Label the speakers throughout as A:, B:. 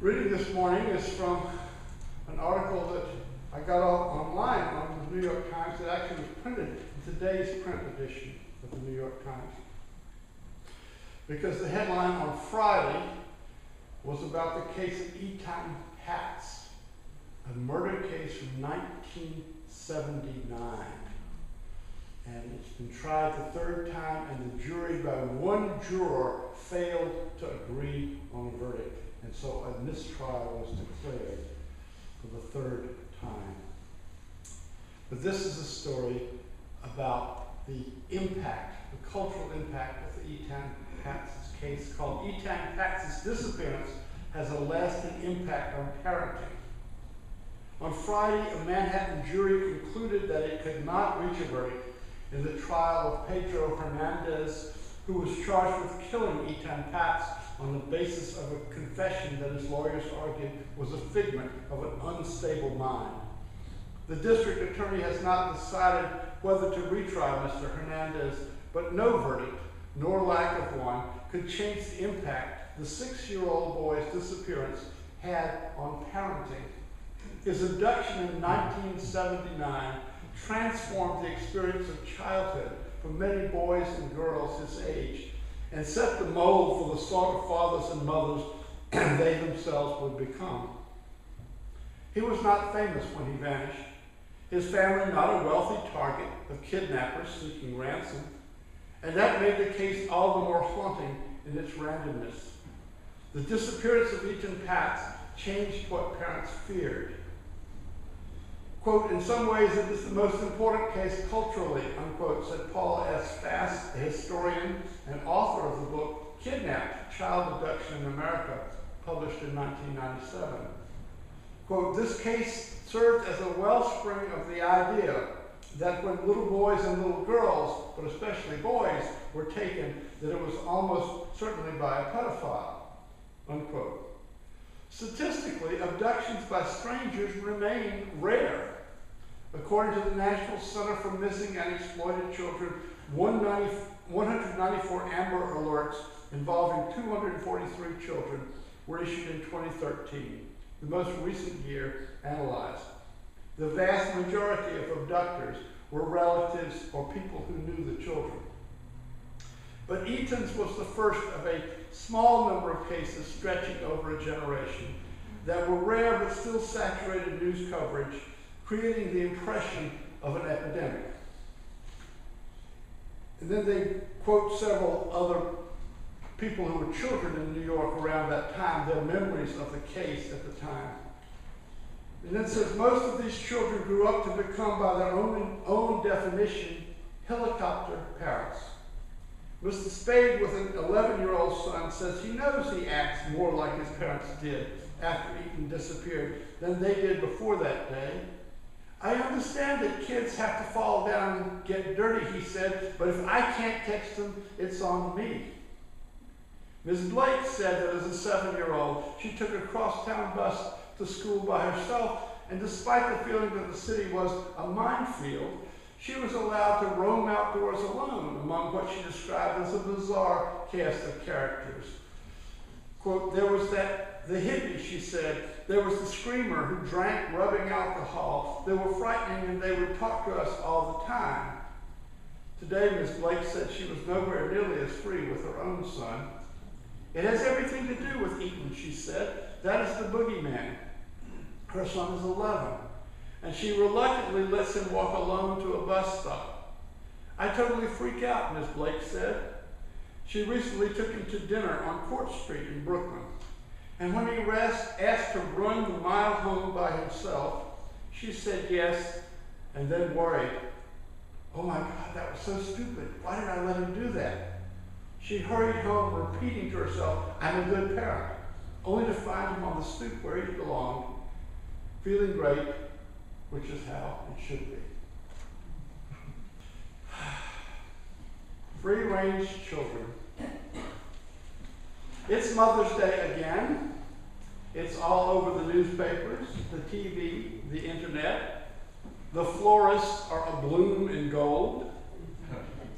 A: Reading this morning is from an article that I got online on the New York Times that actually was printed in today's print edition of the New York Times. Because the headline on Friday was about the case of Etan Patz, a murder case from 1979. And it's been tried the third time, and the jury, by one juror, failed to agree on a verdict. And so a mistrial was declared for the third time. But this is a story about the impact, the cultural impact of the Etan Patz's case, called Etan Patz's Disappearance Has a Lasting Impact on Parenting. On Friday, a Manhattan jury concluded that it could not reach a verdict in the trial of Pedro Hernandez, who was charged with killing Etan Patz on the basis of a confession that his lawyers argued was a figment of an unstable mind. The district attorney has not decided whether to retry Mr. Hernandez, but no verdict, nor lack of one, could change the impact the 6-year-old boy's disappearance had on parenting. His abduction in 1979 transformed the experience of childhood for many boys and girls his age, and set the mold for the sort of fathers and mothers they themselves would become. He was not famous when he vanished, his family not a wealthy target of kidnappers seeking ransom, and that made the case all the more haunting in its randomness. The disappearance of Etan Patz changed what parents feared. Quote, "In some ways it is the most important case culturally," unquote, said Paula S. Fass, a historian and author of the book Kidnapped: Child Abduction in America, published in 1997. Quote, "This case served as a wellspring of the idea that when little boys and little girls, but especially boys, were taken, that it was almost certainly by a pedophile," unquote. Statistically, abductions by strangers remain rare. According to the National Center for Missing and Exploited Children, 194 Amber Alerts involving 243 children were issued in 2013, the most recent year analyzed. The vast majority of abductors were relatives or people who knew the children. But Etan's was the first of a small number of cases stretching over a generation that were rare but still saturated news coverage, creating the impression of an epidemic. And then they quote several other people who were children in New York around that time, their memories of the case at the time. And then it says, most of these children grew up to become, by their own definition, helicopter parents. Mr. Spade, with an 11-year-old son, says he knows he acts more like his parents did after Etan disappeared than they did before that day. "I understand that kids have to fall down and get dirty," he said, "but if I can't catch them, it's on me." Ms. Blake said that as a 7-year-old, she took a crosstown bus to school by herself, and despite the feeling that the city was a minefield, she was allowed to roam outdoors alone among what she described as a bizarre cast of characters. Quote, "There was the hippie," she said. "There was the screamer who drank rubbing alcohol. They were frightening and they would talk to us all the time." Today, Ms. Blake said she was nowhere nearly as free with her own son. "It has everything to do with Etan," she said. "That is the boogeyman." Her son is 11, and she reluctantly lets him walk alone to a bus stop. "I totally freak out," Ms. Blake said. She recently took him to dinner on Court Street in Brooklyn. And when he asked to run the mile home by himself, she said yes, and then worried. "Oh my God, that was so stupid. Why did I let him do that?" She hurried home, repeating to herself, "I'm a good parent," only to find him on the stoop where he belonged, feeling great, which is how it should be. Free-range children. It's Mother's Day again. It's all over the newspapers, the TV, the internet. The florists are abloom in gold.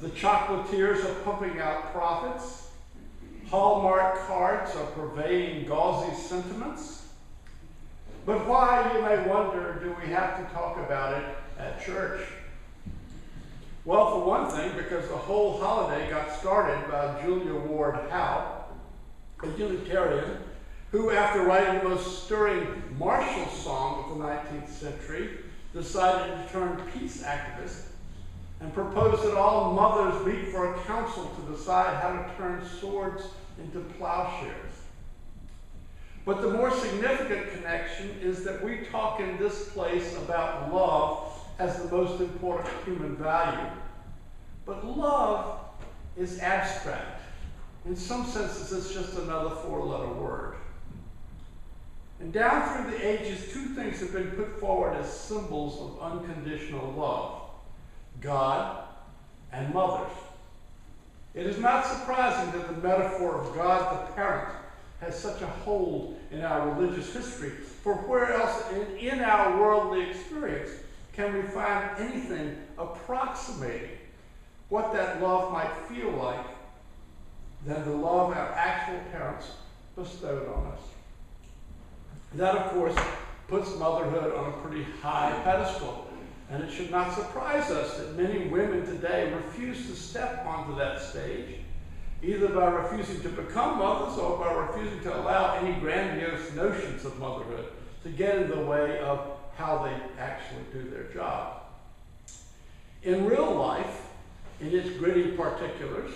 A: The chocolatiers are pumping out profits. Hallmark cards are purveying gauzy sentiments. But why, you may wonder, do we have to talk about it at church? Well, for one thing, because the whole holiday got started by Julia Ward Howe, a Unitarian, who, after writing the most stirring martial song of the 19th century, decided to turn peace activist and proposed that all mothers meet for a council to decide how to turn swords into plowshares. But the more significant connection is that we talk in this place about love as the most important human value. But love is abstract. In some senses, it's just another four-letter word. And down through the ages, two things have been put forward as symbols of unconditional love: God and mothers. It is not surprising that the metaphor of God the parent has such a hold in our religious history, for where else in our worldly experience can we find anything approximating what that love might feel like than the love our actual parents bestowed on us? That, of course, puts motherhood on a pretty high pedestal, and it should not surprise us that many women today refuse to step onto that stage, either by refusing to become mothers or by refusing to allow any grandiose notions of motherhood to get in the way of how they actually do their job. In real life, in its gritty particulars,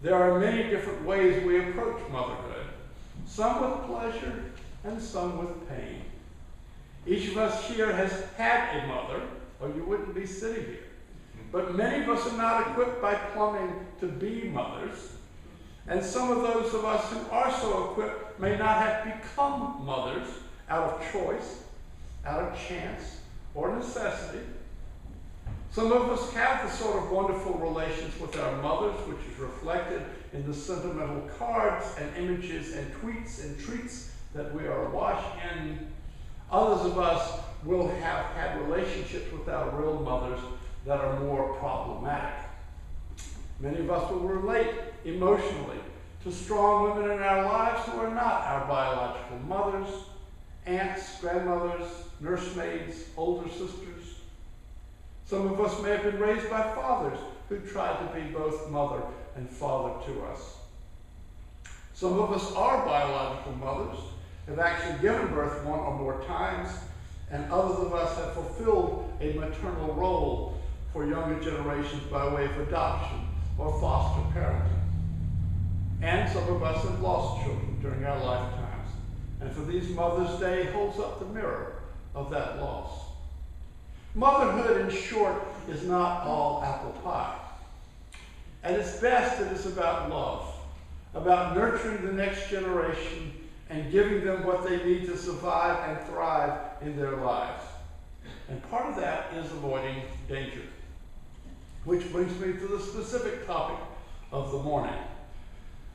A: there are many different ways we approach motherhood, some with pleasure and some with pain. Each of us here has had a mother, or you wouldn't be sitting here. But many of us are not equipped by plumbing to be mothers, and some of those of us who are so equipped may not have become mothers out of choice, out of chance, or necessity. Some of us have the sort of wonderful relations with our mothers, which is reflected in the sentimental cards and images and tweets and treats that we are awash in. Others of us will have had relationships with our real mothers that are more problematic. Many of us will relate emotionally to strong women in our lives who are not our biological mothers, aunts, grandmothers, nursemaids, older sisters. Some of us may have been raised by fathers who tried to be both mother and father to us. Some of us are biological mothers, have actually given birth one or more times, and others of us have fulfilled a maternal role for younger generations by way of adoption or foster parenting. And some of us have lost children during our lifetimes, and for these Mother's Day holds up the mirror of that loss. Motherhood, in short, is not all apple pie. At its best, it is about love, about nurturing the next generation and giving them what they need to survive and thrive in their lives. And part of that is avoiding danger. Which brings me to the specific topic of the morning.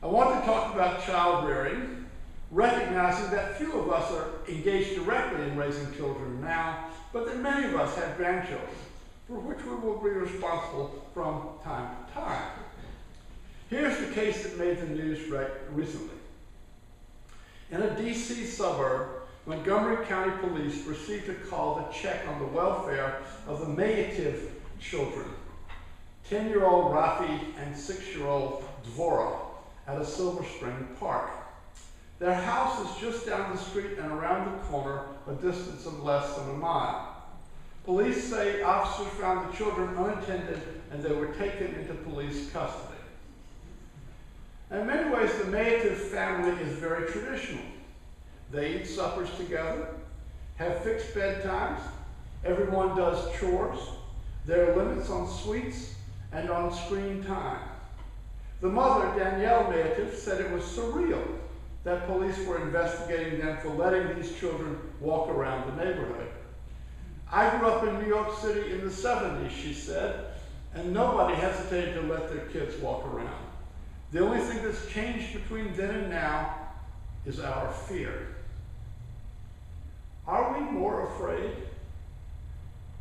A: I want to talk about child rearing, recognizing that few of us are engaged directly in raising children now, but that many of us have grandchildren, for which we will be responsible from time to time. Here's the case that made the news recently. In a D.C. suburb, Montgomery County Police received a call to check on the welfare of the Mayativ children, 10-year-old Rafi and 6-year-old Dvora, at a Silver Spring park. Their house is just down the street and around the corner, a distance of less than a mile. Police say officers found the children unattended and they were taken into police custody. In many ways, the Mayativ family is very traditional. They eat suppers together, have fixed bedtimes, everyone does chores, there are limits on sweets and on screen time. The mother, Danielle Mayativ, said it was surreal that police were investigating them for letting these children walk around the neighborhood. I grew up in New York City in the 70s, she said, and nobody hesitated to let their kids walk around. The only thing that's changed between then and now is our fear. Are we more afraid?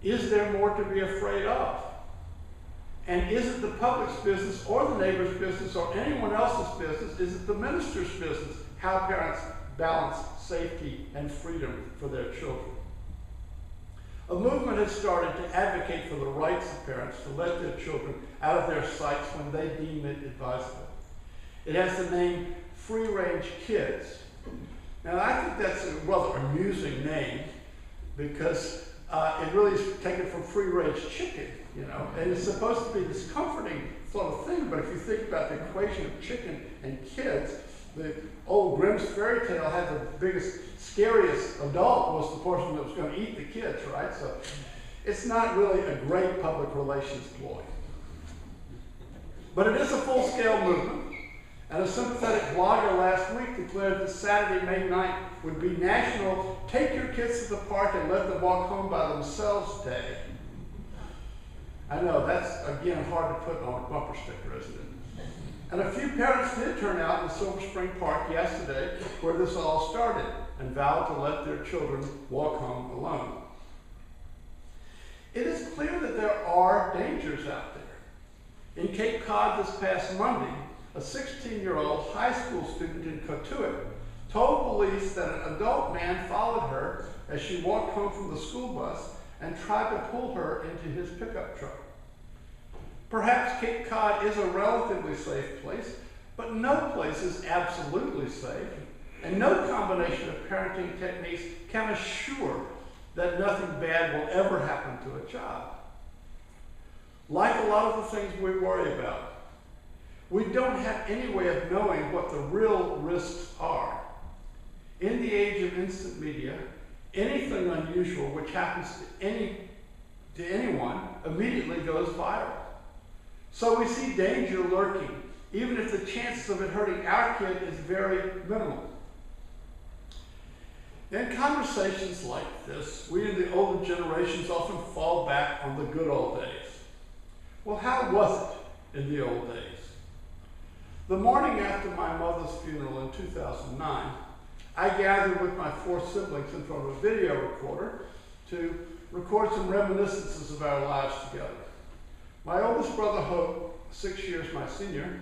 A: Is there more to be afraid of? And is it the public's business or the neighbor's business or anyone else's business? Is it the minister's business how parents balance safety and freedom for their children? A movement has started to advocate for the rights of parents to let their children out of their sights when they deem it advisable. It has the name Free Range Kids. Now, I think that's a rather amusing name because it really is taken from free range chicken, you know, and it's supposed to be this comforting sort of thing, but if you think about the equation of chicken and kids, the old Grimm's fairy tale had the biggest, scariest adult was the person that was going to eat the kids, right? So it's not really a great public relations ploy. But it is a full-scale movement, and a sympathetic blogger last week declared that Saturday, May 9th would be National Take Your Kids to the Park and Let Them Walk Home by Themselves Day. I know, that's, again, hard to put on a bumper sticker, isn't it? And a few parents did turn out in Silver Spring Park yesterday, where this all started, and vowed to let their children walk home alone. It is clear that there are dangers out there. In Cape Cod this past Monday, a 16-year-old high school student in Cotuit told police that an adult man followed her as she walked home from the school bus and tried to pull her into his pickup truck. Perhaps Cape Cod is a relatively safe place, but no place is absolutely safe, and no combination of parenting techniques can assure that nothing bad will ever happen to a child. Like a lot of the things we worry about, we don't have any way of knowing what the real risks are. In the age of instant media, anything unusual which happens to anyone immediately goes viral. So we see danger lurking, even if the chances of it hurting our kid is very minimal. In conversations like this, we in the older generations often fall back on the good old days. Well, how was it in the old days? The morning after my mother's funeral in 2009, I gathered with my 4 siblings in front of a video recorder to record some reminiscences of our lives together. My oldest brother, Hope, 6 years my senior,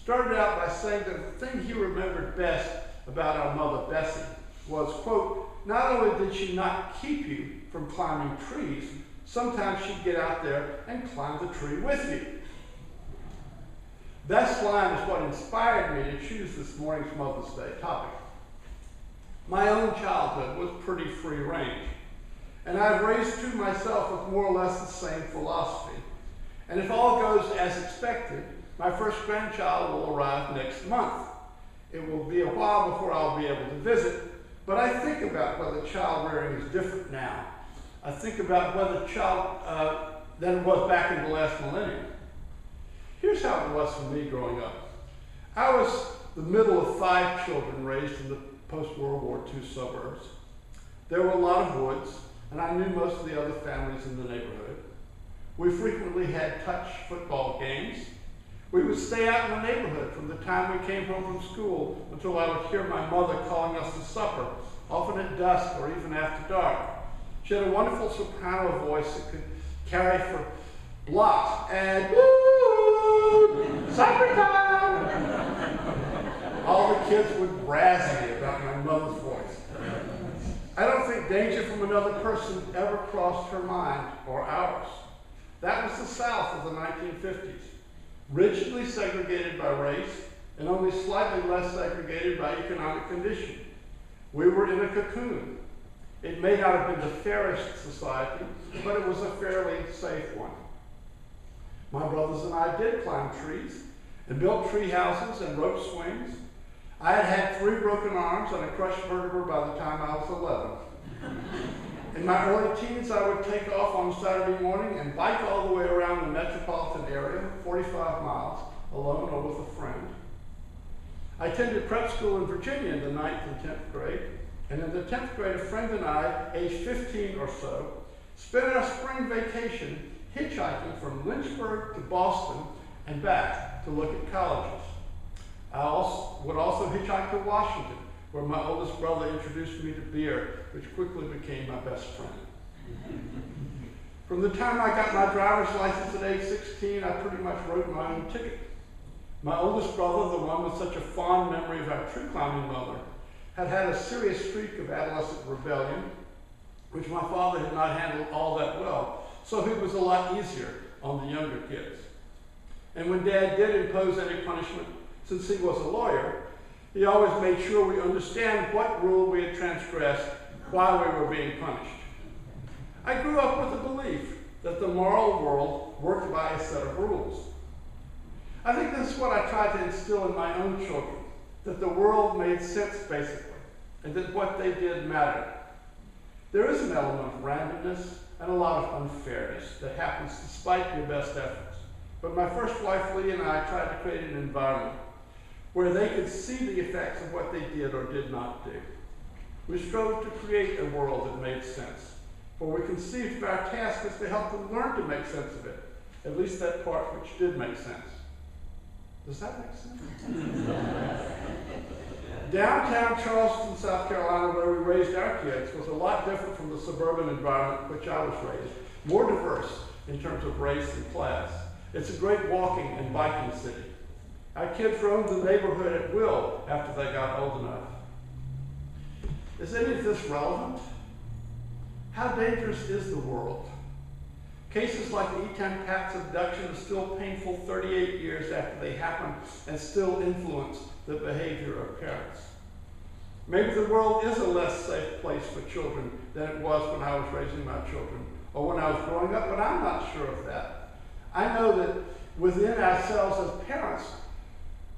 A: started out by saying that the thing he remembered best about our mother, Bessie, was, quote, not only did she not keep you from climbing trees, sometimes she'd get out there and climb the tree with you. That line is what inspired me to choose this morning's Mother's Day topic. My own childhood was pretty free range, and I've raised 2 myself with more or less the same philosophy. And if all goes as expected, my first grandchild will arrive next month. It will be a while before I'll be able to visit, but I think about whether child rearing is different now. I think about whether child than it was back in the last millennium. Here's how it was for me growing up. I was the middle of 5 children raised in the post-World War II suburbs. There were a lot of woods, and I knew most of the other families in the neighborhood. We frequently had touch football games. We would stay out in the neighborhood from the time we came home from school until I would hear my mother calling us to supper, often at dusk or even after dark. She had a wonderful soprano voice that could carry for blocks, and woo, supper time! All the kids would razz me about my mother's voice. I don't think danger from another person ever crossed her mind or ours. That was the South of the 1950s, rigidly segregated by race and only slightly less segregated by economic condition. We were in a cocoon. It may not have been the fairest society, but it was a fairly safe one. My brothers and I did climb trees and built tree houses and rope swings. I had had 3 broken arms and a crushed vertebra by the time I was 11. In my early teens, I would take off on Saturday morning and bike all the way around the metropolitan area, 45 miles, alone or with a friend. I attended prep school in Virginia in the 9th and 10th grade, and in the 10th grade, a friend and I, aged 15 or so, spent our spring vacation hitchhiking from Lynchburg to Boston and back to look at colleges. I would also hitchhike to Washington, where my oldest brother introduced me to beer, which quickly became my best friend. From the time I got my driver's license at age 16, I pretty much wrote my own ticket. My oldest brother, the one with such a fond memory of our tree climbing mother, had had a serious streak of adolescent rebellion, which my father had not handled all that well, so he was a lot easier on the younger kids. And when Dad did impose any punishment, since he was a lawyer, he always made sure we understand what rule we had transgressed while we were being punished. I grew up with the belief that the moral world worked by a set of rules. I think this is what I tried to instill in my own children, that the world made sense basically, and that what they did mattered. There is an element of randomness and a lot of unfairness that happens despite your best efforts. But my first wife, Lee, and I tried to create an environment where they could see the effects of what they did or did not do. We strove to create a world that made sense, for we conceived of our task as to help them learn to make sense of it, at least that part which did make sense. Does that make sense? Downtown Charleston, South Carolina, where we raised our kids, was a lot different from the suburban environment in which I was raised, more diverse in terms of race and class. It's a great walking and biking city. Our kids roamed the neighborhood at will after they got old enough. Is any of this relevant? How dangerous is the world? Cases like the Etan Pat's abduction are still painful 38 years after they happened and still influence the behavior of parents. Maybe the world is a less safe place for children than it was when I was raising my children or when I was growing up, but I'm not sure of that. I know that within ourselves as parents,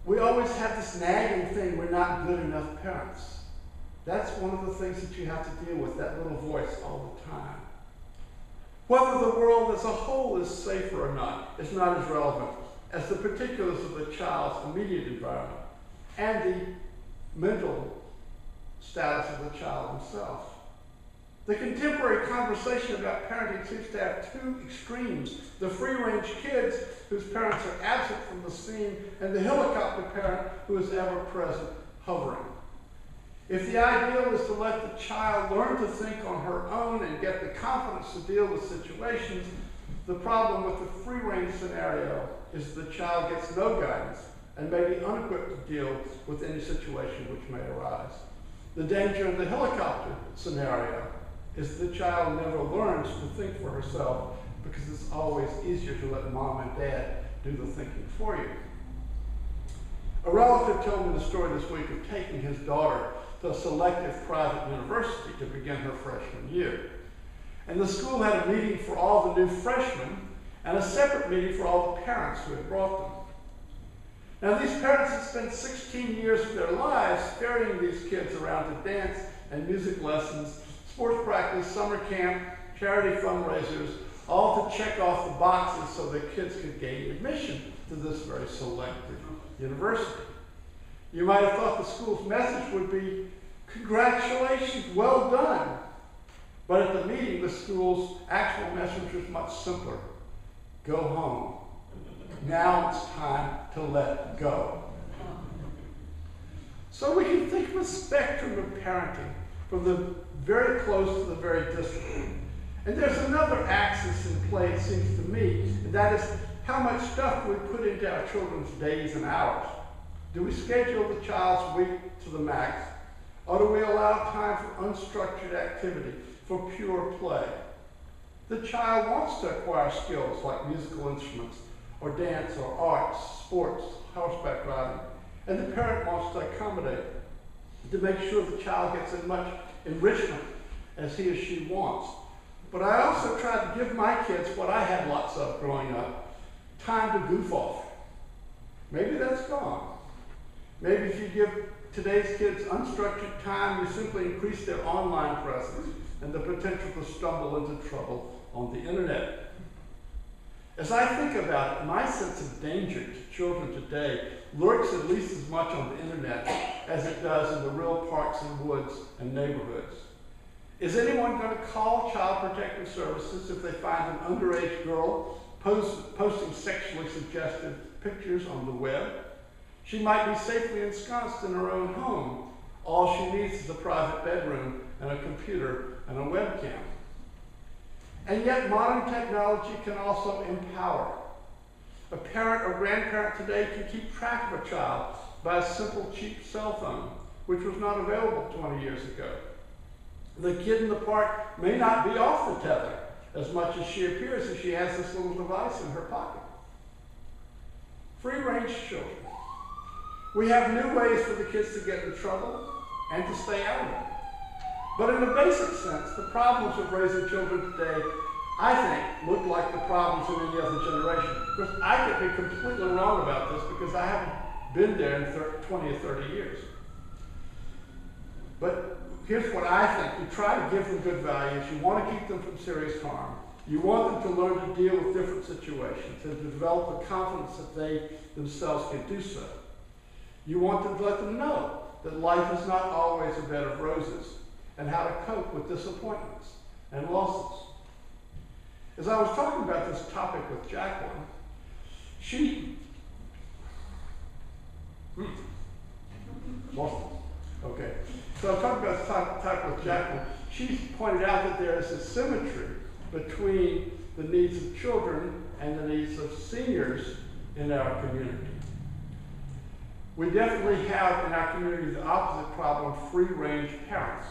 A: we always have this nagging thing, we're not good enough parents. That's one of the things that you have to deal with, that little voice all the time. Whether the world as a whole is safer or not is not as relevant as the particulars of the child's immediate environment and the mental status of the child himself. The contemporary conversation about parenting seems to have two extremes: the free-range kids whose parents are absent from the scene and the helicopter parent who is ever present, hovering. If the ideal is to let the child learn to think on her own and get the confidence to deal with situations, the problem with the free-range scenario is the child gets no guidance and may be unequipped to deal with any situation which may arise. The danger in the helicopter scenario is the child never learns to think for herself because it's always easier to let mom and dad do the thinking for you. A relative told me the story this week of taking his daughter to a selective private university to begin her freshman year. And the school had a meeting for all the new freshmen and a separate meeting for all the parents who had brought them. Now, these parents had spent 16 years of their lives ferrying these kids around to dance and music lessons, sports practice, summer camp, charity fundraisers, all to check off the boxes so the kids could gain admission to this very selective university. You might have thought the school's message would be, congratulations, well done. But at the meeting, the school's actual message was much simpler. Go home. Now it's time to let go. So we can think of a spectrum of parenting, from the very close to the very distant. And there's another axis in play, it seems to me, and that is how much stuff we put into our children's days and hours. Do we schedule the child's week to the max, or do we allow time for unstructured activity, for pure play? The child wants to acquire skills like musical instruments, or dance, or arts, sports, horseback riding, and the parent wants to accommodate to make sure the child gets as much enrichment as he or she wants. But I also try to give my kids what I had lots of growing up, time to goof off. Maybe that's gone. Maybe if you give today's kids unstructured time, you simply increase their online presence and the potential to stumble into trouble on the internet. As I think about it, my sense of danger to children today lurks at least as much on the internet as it does in the real parks and woods and neighborhoods. Is anyone going to call Child Protective Services if they find an underage girl posting sexually suggestive pictures on the web? She might be safely ensconced in her own home. All she needs is a private bedroom and a computer and a webcam. And yet modern technology can also empower. A parent or grandparent today can keep track of a child by a simple, cheap cell phone, which was not available 20 years ago. The kid in the park may not be off the tether as much as she appears if she has this little device in her pocket. Free-range children. We have new ways for the kids to get in trouble and to stay out of it. But in a basic sense, the problems of raising children today, I think, look like the problems in any other generation. Because I could be completely wrong about this because I haven't been there in 20 or 30 years. But here's what I think. You try to give them good values. You want to keep them from serious harm. You want them to learn to deal with different situations and to develop the confidence that they themselves can do so. You want to let them know that life is not always a bed of roses and how to cope with disappointments and losses. As I was talking about this topic with Jacqueline, Okay. So I'm talking about this topic with Jacqueline. She pointed out that there is a symmetry between the needs of children and the needs of seniors in our community. We definitely have in our community the opposite problem, free-range parents.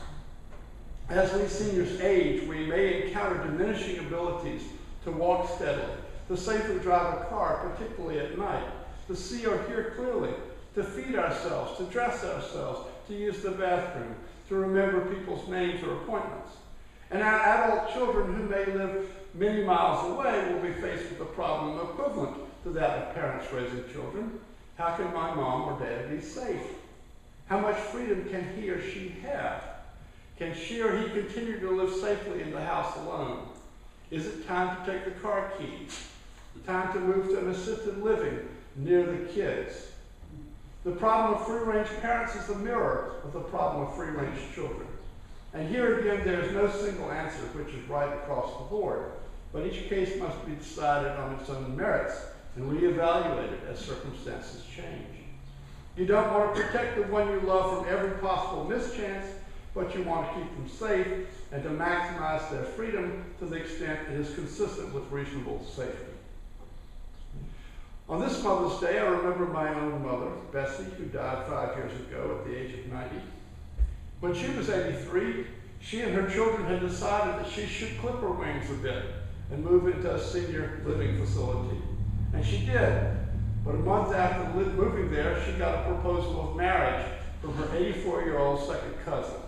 A: As we seniors age, we may encounter diminishing abilities to walk steadily, to safely drive a car, particularly at night, to see or hear clearly, to feed ourselves, to dress ourselves, to use the bathroom, to remember people's names or appointments. And our adult children who may live many miles away will be faced with a problem equivalent to that of parents raising children. How can my mom or dad be safe? How much freedom can he or she have? Can she or he continue to live safely in the house alone? Is it time to take the car keys? Time to move to an assisted living near the kids? The problem of free-range parents is the mirror of the problem of free-range children. And here again, there is no single answer which is right across the board, but each case must be decided on its own merits and reevaluated as circumstances change. You don't want to protect the one you love from every possible mischance, but you want to keep them safe and to maximize their freedom to the extent it is consistent with reasonable safety. On this Mother's Day, I remember my own mother, Bessie, who died 5 years ago at the age of 90. When she was 83, she and her children had decided that she should clip her wings a bit and move into a senior living facility. And she did. But a month after moving there, she got a proposal of marriage from her 84-year-old second cousin.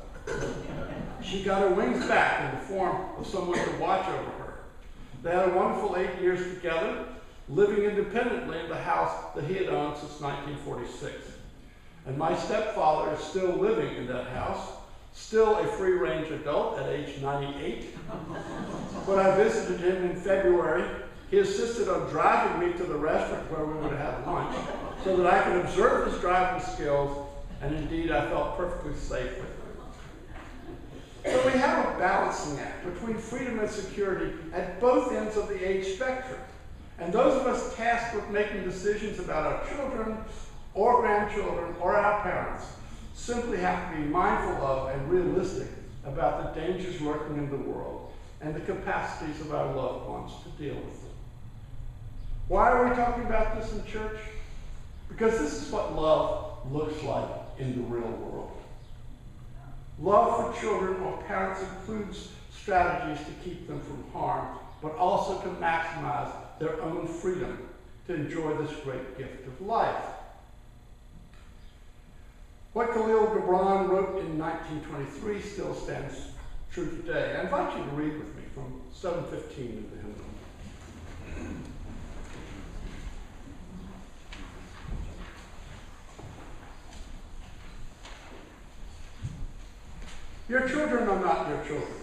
A: She got her wings back in the form of someone to watch over her. They had a wonderful 8 years together, living independently in the house that he had owned since 1946. And my stepfather is still living in that house, still a free-range adult at age 98. When I visited him in February, he insisted on driving me to the restaurant where we would have lunch so that I could observe his driving skills, and indeed I felt perfectly safe with him. So we have a balancing act between freedom and security at both ends of the age spectrum. And those of us tasked with making decisions about our children or grandchildren or our parents simply have to be mindful of and realistic about the dangers lurking in the world and the capacities of our loved ones to deal with them. Why are we talking about this in church? Because this is what love looks like in the real world. Love for children or parents includes strategies to keep them from harm, but also to maximize their own freedom to enjoy this great gift of life. What Khalil Gibran wrote in 1923 still stands true today. I invite you to read with me from 715 of the hymnal. Your children are not your children.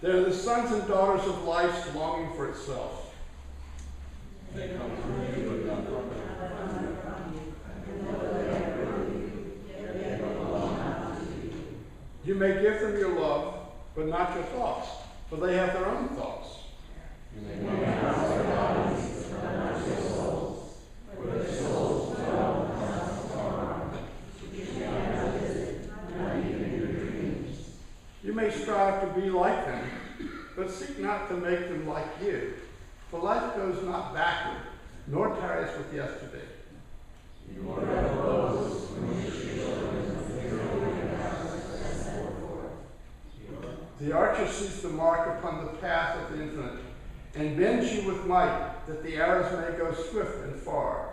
A: They are the sons and daughters of life's longing for itself. They come from you, but not from you. You may give them your love, but not your thoughts, for they have their own thoughts. You may ask their bodies, but not their souls, for their souls dwell in constant harm. You cannot visit, not even in your dreams. You may strive to be like them, but seek not to make them like you. For life goes not backward, nor tarries with yesterday.
B: You are those whom your children of the have set forth.
A: The archer sees the mark upon the path of the infinite, and bends you with might, that the arrows may go swift and far.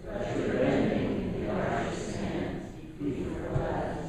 B: Let your bending the archer's hands be for glad.